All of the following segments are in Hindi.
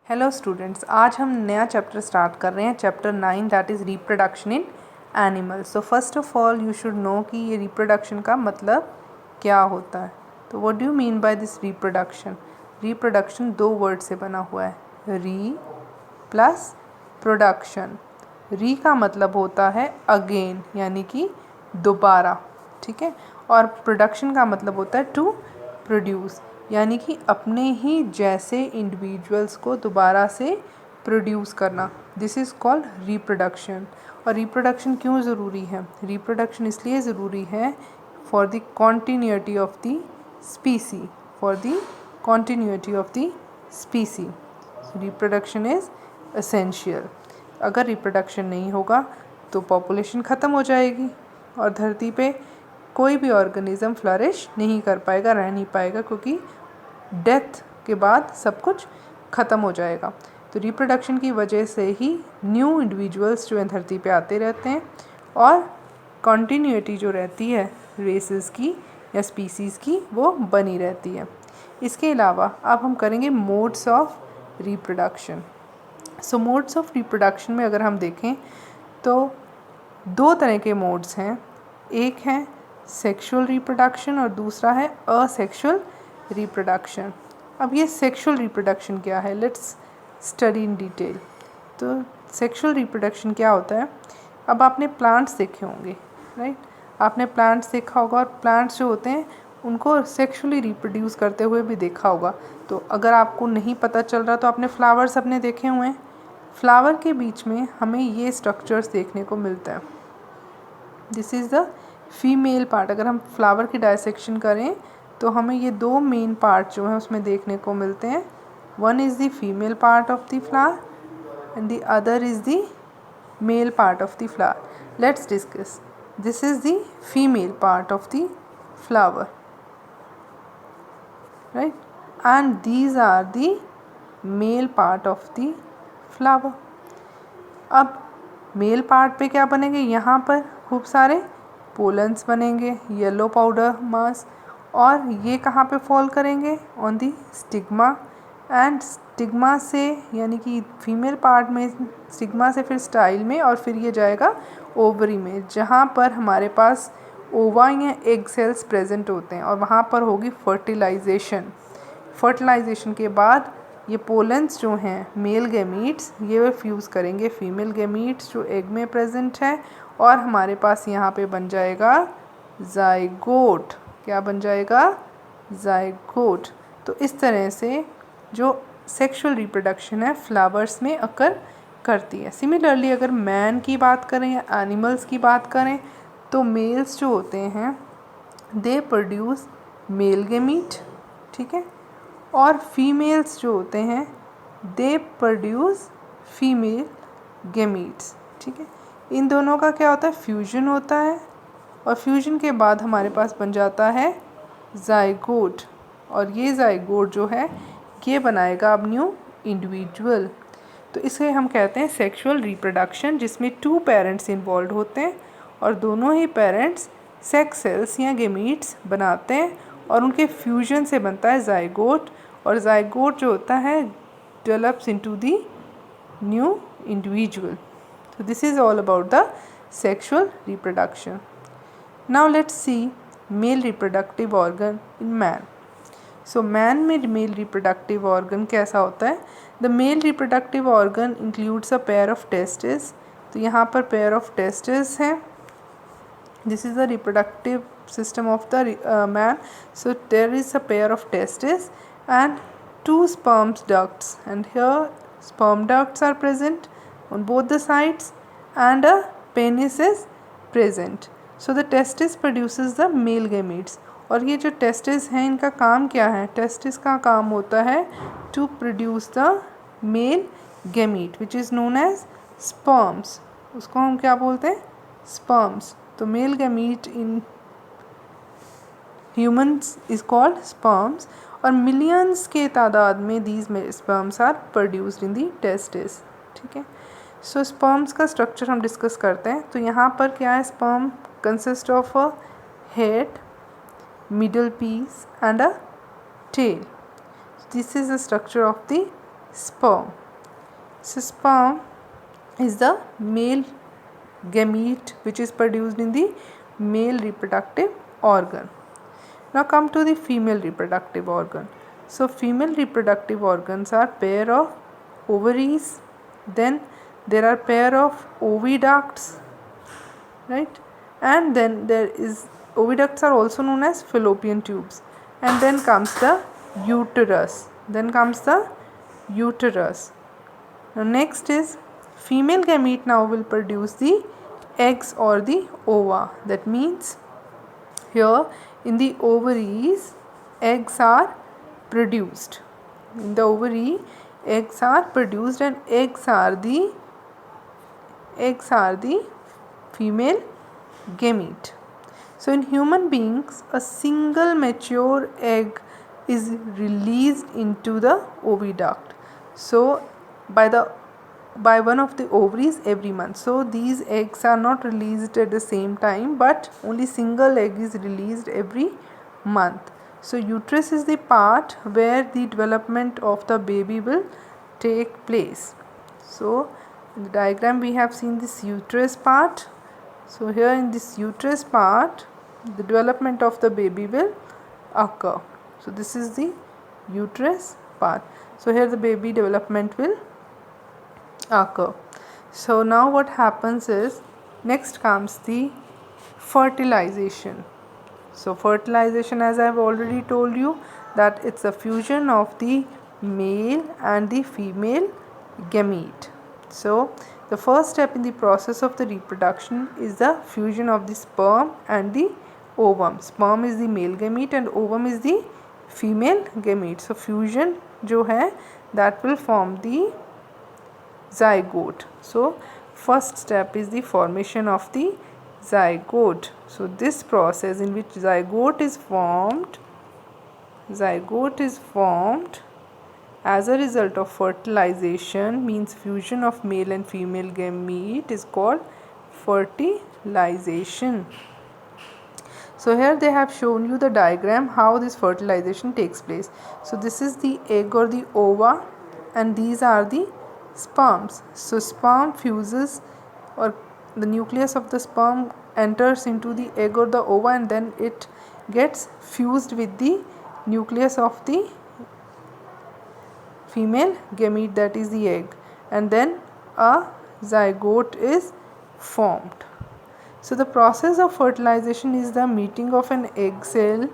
हेलो स्टूडेंट्स, आज हम नया चैप्टर स्टार्ट कर रहे हैं, chapter 9 that is reproduction in animals. So first of all you should know कि ये रिप्रोडक्शन का मतलब क्या होता है। तो what do you mean by this reproduction? Reproduction दो वर्ड से बना हुआ है, री प्लस प्रोडक्शन। री का मतलब होता है अगेन, यानी कि दोबारा, ठीक है। और प्रोडक्शन का मतलब होता है टू प्रोड्यूस, यानी कि अपने ही जैसे इंडिविजुअल्स को दोबारा से प्रोड्यूस करना। This is called reproduction. और रिप्रोडक्शन क्यों ज़रूरी है? रिप्रोडक्शन इसलिए ज़रूरी है for the continuity of the स्पीसी, for the continuity of the स्पीसी। Reproduction is essential. अगर रिप्रोडक्शन नहीं होगा तो पॉपुलेशन ख़त्म हो जाएगी और धरती पे कोई भी ऑर्गेनिज्म फ्लरिश नहीं कर पाएगा, रह नहीं पाएगा, क्योंकि डेथ के बाद सब कुछ ख़त्म हो जाएगा। तो रिप्रोडक्शन की वजह से ही न्यू इंडिविजुअल्स जो हैं धरती पे आते रहते हैं और कॉन्टीन्यूटी जो रहती है रेसेस की या स्पीसीज़ की वो बनी रहती है। इसके अलावा अब हम करेंगे modes of reproduction. So modes of reproduction में अगर हम देखें तो दो तरह के मोड्स हैं। एक है सेक्सुअल रिप्रोडक्शन और दूसरा है असेक्सुअल रिप्रोडक्शन। अब ये सेक्सुअल रिप्रोडक्शन क्या है, लेट्स स्टडी इन डिटेल। तो सेक्सुअल रिप्रोडक्शन क्या होता है? अब आपने प्लांट्स देखे होंगे, राइट? आपने प्लांट्स देखा होगा और प्लांट्स जो होते हैं उनको सेक्सुअली रिप्रोड्यूस करते हुए भी देखा होगा। तो अगर आपको नहीं पता चल रहा तो आपने फ्लावर्स अपने देखे हुए हैं। फ्लावर के बीच में हमें ये स्ट्रक्चर्स देखने को मिलता है। This is the female part. अगर हम फ्लावर की डायसेक्शन करें तो हमें ये दो मेन पार्ट जो हैं उसमें देखने को मिलते हैं। One is the female part of the flower and the other is the male part of the flower. Let's discuss. This is the female part of the flower, right, and these are the male part of the flower. अब मेल पार्ट पे क्या बनेंगे? यहाँ पर खूब सारे पोलन्स बनेंगे, येलो पाउडर मास, और ये कहाँ पे फॉल करेंगे? On the stigma. And stigma से, यानी कि फीमेल पार्ट में स्टिग्मा से फिर स्टाइल में, और फिर ये जाएगा ओवरी में, जहाँ पर हमारे पास ओवा या एग सेल्स प्रेजेंट होते हैं, और वहाँ पर होगी फर्टिलाइजेशन। फर्टिलाइजेशन के बाद ये पोलन्स जो हैं मेल गैमीट्स, ये वे फ्यूज़ करेंगे फीमेल गैमीट्स जो एग में प्रेजेंट है, और हमारे पास यहाँ पे बन जाएगा ज़ाइगोट। क्या बन जाएगा? ज़ाइगोट। तो इस तरह से जो सेक्सुअल रिप्रोडक्शन है फ्लावर्स में अकर करती है। सिमिलरली अगर मैन की बात करें या एनिमल्स की बात करें तो मेल्स जो होते हैं दे प्रोड्यूस मेल गैमीट, ठीक है, और फीमेल्स जो होते हैं दे प्रोड्यूस फीमेल गैमीट्स, ठीक है। इन दोनों का क्या होता है? फ्यूजन होता है, और फ्यूजन के बाद हमारे पास बन जाता है ज़ाइगोट, और ये ज़ाइगोट जो है ये बनाएगा अब न्यू इंडिविजुअल। तो इसे हम कहते हैं सेक्सुअल रिप्रोडक्शन, जिसमें टू पेरेंट्स इन्वॉल्व होते हैं और दोनों ही पेरेंट्स सेक्स सेल्स या गैमीट्स बनाते हैं, और उनके फ्यूजन से बनता है ज़ाइगोट, और ज़ाइगोट जो होता है develops into the new individual. So this is all about the sexual reproduction. Now let's see male reproductive organ in man. So man में male reproductive organ कैसा होता है? The male reproductive organ includes a pair of testes. तो यहाँ पर pair of testes है. This is the reproductive system of the man. So there is a pair of testes and two sperm ducts, and here sperm ducts are present on both the sides and a penis is present. So the testis produces the male gametes. और ये जो testis हैं इनका काम क्या है? testis का काम होता है to produce the male gamete which is known as sperms. उसको हम क्या बोलते हैं? sperms. तो male gamete in humans is called sperms, और मिलियंस के तादाद में these sperms are produced in the testis, ठीक है। सो स्पर्म्स का स्ट्रक्चर हम डिस्कस करते हैं। तो यहाँ पर क्या है? Sperm consist of a head, middle piece and a tail. This is the structure of the sperm. So sperm is the male gamete which is produced in the male reproductive organ. Now come to the female reproductive organ. So female reproductive organs are pair of ovaries, then there are pair of oviducts, right? And then there is oviducts are also known as fallopian tubes, and then comes the uterus. Now next is female gamete now will produce the eggs or the ova. That means here in the ovaries eggs are produced. In the ovary eggs are produced, and eggs are the female gamete. So in human beings a single mature egg is released into the oviduct. So by one of the ovaries every month. So these eggs are not released at the same time, but only single egg is released every month. So uterus is the part where the development of the baby will take place. So in the diagram we have seen this uterus part. So here in this uterus part the development of the baby will occur. So this is the uterus part. So here the baby development will occur. So now what happens is, next comes the fertilization. So fertilization, as I have already told you, that it's a fusion of the male and the female gamete. So the first step in the process of the reproduction is the fusion of the sperm and the ovum. Sperm is the male gamete and ovum is the female gamete. So fusion जो है that will form the zygote. So first step is the formation of the zygote. So this process in which zygote is formed as a result of fertilization, means fusion of male and female gamete, is called fertilization. So here they have shown you the diagram how this fertilization takes place. So this is the egg or the ova, and these are the sperms. So sperm fuses, or the nucleus of the sperm enters into the egg or the ova, and then it gets fused with the nucleus of the female gamete, that is the egg, and then a zygote is formed. So the process of fertilization is the meeting of an egg cell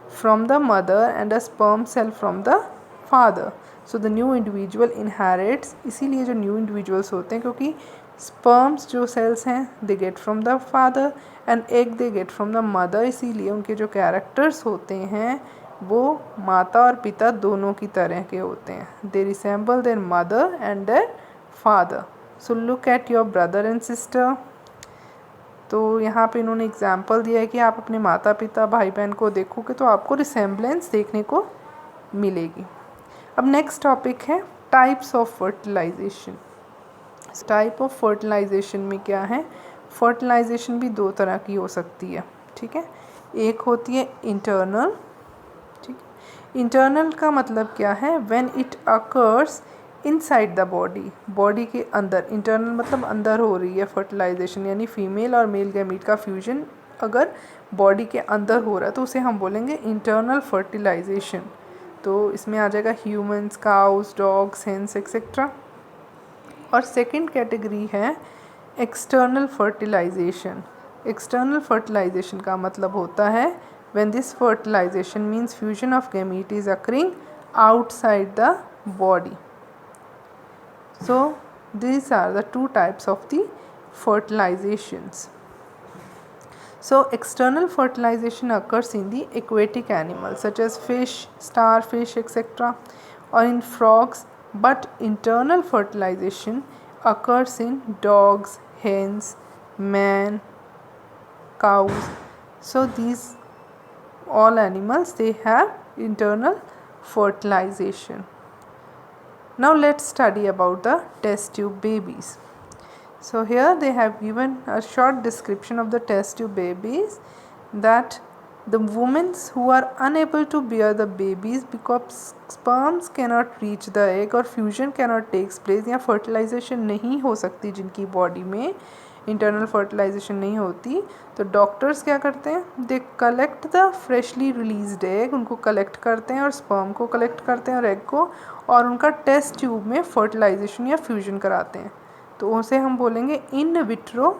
from the mother and a sperm cell from the father. So the new individual inherits, इसीलिए जो new individuals होते हैं क्योंकि sperms जो cells हैं they get from the father and egg they get from the mother, इसीलिए उनके जो characters होते हैं वो माता और पिता दोनों की तरह के होते हैं. They resemble their mother and their father. So look at your brother and sister. तो यहाँ पे इन्होंने एग्जाम्पल दिया है कि आप अपने माता पिता भाई बहन को देखोगे तो आपको रिसेम्बलेंस देखने को मिलेगी. अब नेक्स्ट टॉपिक है types of fertilisation. Type of fertilisation में क्या है, फर्टिलाइजेशन भी दो तरह की हो सकती है. ठीक है, एक होती है इंटरनल. ठीक है, इंटरनल का मतलब क्या है, when it occurs inside the body, body के अंदर. इंटरनल मतलब अंदर हो रही है फर्टिलाइजेशन, यानी फीमेल और मेल गैमीट का फ्यूजन अगर बॉडी के अंदर हो रहा है तो उसे हम बोलेंगे इंटरनल फर्टिलाइजेशन. तो इसमें आ जाएगा humans, cows, dogs, hens etcetera. और सेकंड कैटेगरी है एक्सटर्नल फर्टिलाइजेशन. एक्सटर्नल फर्टिलाइजेशन का मतलब होता है when this fertilisation means fusion of gamete is occurring outside the body. So these are the two types of the fertilizations. So external fertilization occurs in the aquatic animals such as fish, starfish, etc., or in frogs, but internal fertilization occurs in dogs, hens, man, cows. So these all animals, they have internal fertilization. Now let's study about the test tube babies. So here they have given a short description of the test tube babies, that The women who are unable to bear the babies because sperms cannot reach the egg और fusion cannot takes place या fertilization नहीं हो सकती जिनकी बॉडी में इंटरनल फर्टिलाइजेशन नहीं होती, तो डॉक्टर्स क्या करते हैं, they collect the freshly released egg, उनको कलेक्ट करते हैं और स्पर्म को कलेक्ट करते हैं और एग को, और उनका टेस्ट ट्यूब में फर्टिलाइजेशन या फ्यूजन कराते हैं, तो उसे हम बोलेंगे in vitro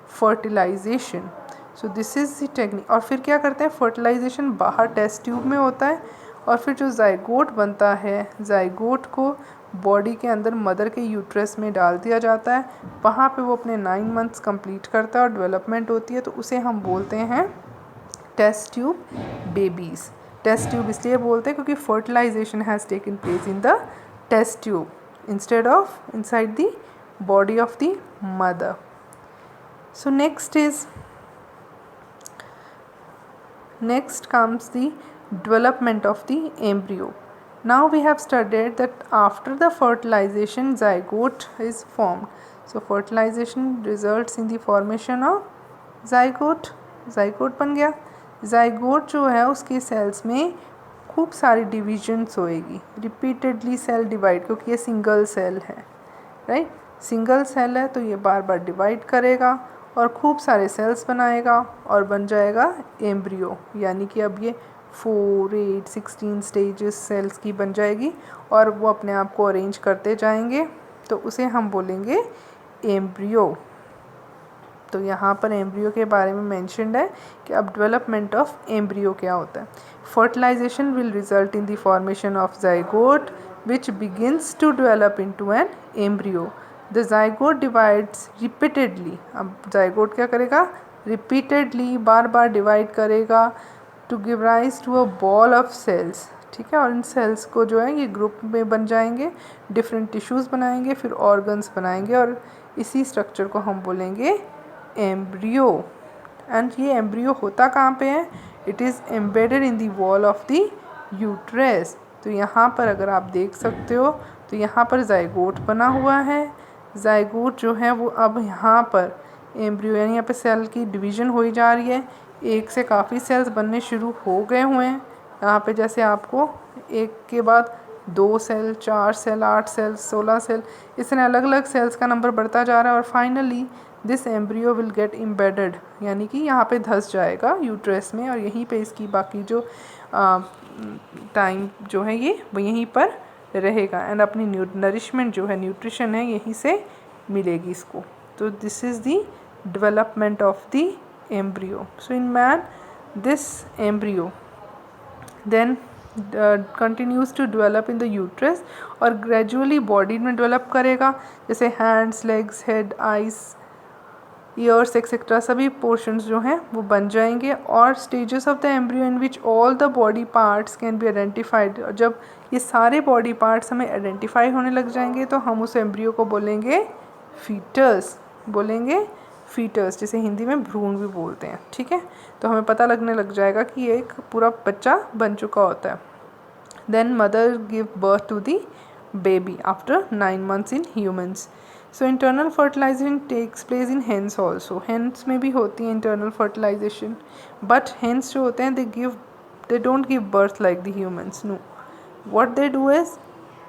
fertilisation. So this is the technique. और फिर क्या करते हैं, फर्टिलाइजेशन बाहर टेस्ट ट्यूब में होता है और फिर जो जाइगोट बनता है, जाइगोट को बॉडी के अंदर मदर के यूट्रस में डाल दिया जाता है, वहाँ पे वो अपने 9 मंथ्स कंप्लीट करता है और डेवलपमेंट होती है, तो उसे हम बोलते हैं test tube babies. Test tube इसलिए बोलते हैं क्योंकि fertilisation has taken place in the test tube instead of inside the body of the mother. So next comes the development of the embryo. Now we have studied that after the fertilization zygote is formed. So fertilization results in the formation of zygote. zygote बन गया। zygote जो है उसके सेल्स में खूब सारी डिविजन्स होएगी, रिपीटेडली सेल डिवाइड, क्योंकि ये सिंगल सेल है, राइट, सिंगल सेल है तो ये बार बार डिवाइड करेगा और खूब सारे सेल्स बनाएगा और बन जाएगा एम्ब्रियो, यानी कि अब ये 4, 8, 16 स्टेजेस सेल्स की बन जाएगी और वो अपने आप को अरेंज करते जाएंगे, तो उसे हम बोलेंगे एम्ब्रियो। तो यहाँ पर एम्ब्रियो के बारे में मेंशन्ड है कि अब डेवलपमेंट ऑफ एम्ब्रियो क्या होता है। Fertilisation will result in the formation of zygote which begins to develop into an embryo. The zygote divides repeatedly. अब जाइगोट क्या करेगा, रिपीटेडली बार बार डिवाइड करेगा to give rise to a ball of cells, ठीक है, और इन सेल्स को जो है ये ग्रुप में बन जाएंगे, डिफरेंट टिश्यूज़ बनाएंगे, फिर ऑर्गन्स बनाएंगे और इसी स्ट्रक्चर को हम बोलेंगे एम्ब्रियो। एंड ये एम्ब्रियो होता कहाँ पे है, it is embedded in the wall of the uterus. तो यहाँ पर अगर आप देख सकते हो तो यहाँ पर जाइगोट बना हुआ है, जाइगोट जो है वो अब यहाँ पर एम्ब्रियो, यानी यहाँ पे सेल की डिवीज़न हो जा रही है, एक से काफ़ी सेल्स बनने शुरू हो गए हुए हैं। यहाँ पे जैसे आपको एक के बाद 2 सेल, 4 सेल, 8 सेल, 16 सेल, इस तरह अलग अलग सेल्स का नंबर बढ़ता जा रहा है और finally this embryo will get embedded, यानी कि यहाँ पे धंस जाएगा यूट्रस में और यहीं पे इसकी बाकी जो टाइम जो है ये वो यहीं पर रहेगा एंड अपनी नरिशमेंट जो है, न्यूट्रिशन है, यहीं से मिलेगी इसको। तो this is the development of the embryo. So in man this embryo then continues to develop in the uterus और ग्रेजुअली बॉडी में डेवलप करेगा, जैसे hands, legs, head, eyes, ears etcetera सभी पोर्शंस जो हैं वो बन जाएंगे। और stages of the embryo in which all the body parts can be identified, और जब ये सारे बॉडी पार्ट्स हमें आइडेंटिफाई होने लग जाएंगे तो हम उस एम्ब्रियो को बोलेंगे फीटस, बोलेंगे फीटस, जिसे हिंदी में भ्रूण भी बोलते हैं, ठीक है। तो हमें पता लगने लग जाएगा कि ये एक पूरा बच्चा बन चुका होता है। Then mother give birth to the baby after 9 months in humans. So internal fertilisation takes place in hens also, hens में भी होती है इंटरनल फर्टिलाइजेशन, बट हेंस जो होते हैं they don't give birth like the humans, no, what they do is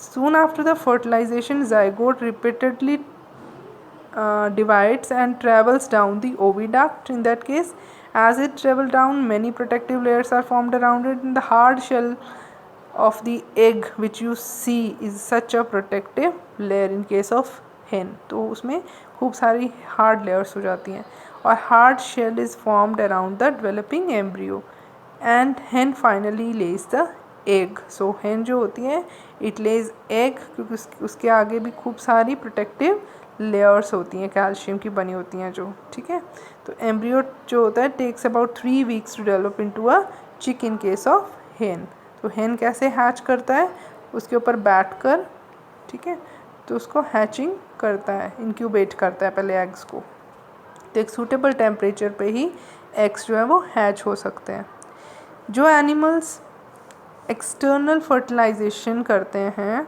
soon after the fertilisation zygote repeatedly divides and travels down the oviduct. In that case, as it travels down, many protective layers are formed around it, and the hard shell of the egg which you see is such a protective layer in case of hen. तो उसमें खूब सारी hard layers हो जाती हैं और hard shell is formed around the developing embryo and hen finally lays the egg. So hen जो होती है it lays egg क्योंकि उसके आगे भी खूब सारी protective लेयर्स होती हैं, कैल्शियम की बनी होती हैं जो, ठीक है। तो एम्ब्रियो जो होता है takes about 3 weeks to develop into a chick in case of हेन। तो हेन कैसे हैच करता है, उसके ऊपर बैठ कर, ठीक है, तो उसको हैचिंग करता है, इंक्यूबेट करता है पहले एग्स को, तो एक सूटेबल टेम्परेचर पे ही एग्स जो है वो हैच हो सकते हैं। जो एनिमल्स एक्सटर्नल फर्टिलाइजेशन करते हैं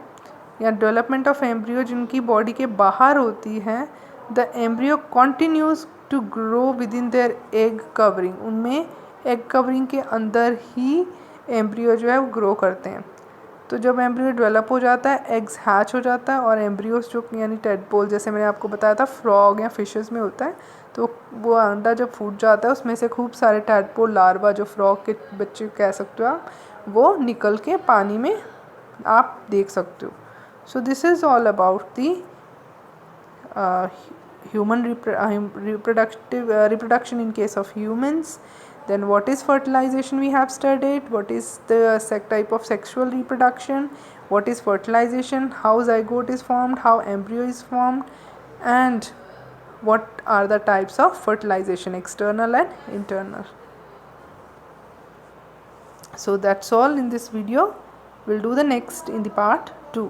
या डेवलपमेंट ऑफ एम्ब्रियो जिनकी बॉडी के बाहर होती है, the embryo continues to grow with in their egg covering, उनमें एग कवरिंग के अंदर ही एम्ब्रियो जो है वो ग्रो करते हैं। तो जब एम्ब्रियो डेवलप हो जाता है, एग्स हैच हो जाता है और एम्ब्रियोज जो यानी टेडपोल जैसे मैंने आपको बताया था फ्रॉग या फिशेस में होता है, तो वो अंडा जब फूट जाता है उसमें से खूब सारे टेडपोल लार्वा जो फ्रॉग के बच्चे कह सकते हो आप, वो निकल के पानी में आप देख सकते हो। सो this is all about the human reproduction in case of humans. Then what is fertilization we have studied, what is the type of sexual reproduction, what is fertilization, how zygote is formed, how embryo is formed, and what are the types of fertilization, external and internal. So that's all in this video. We'll do the next in the part 2.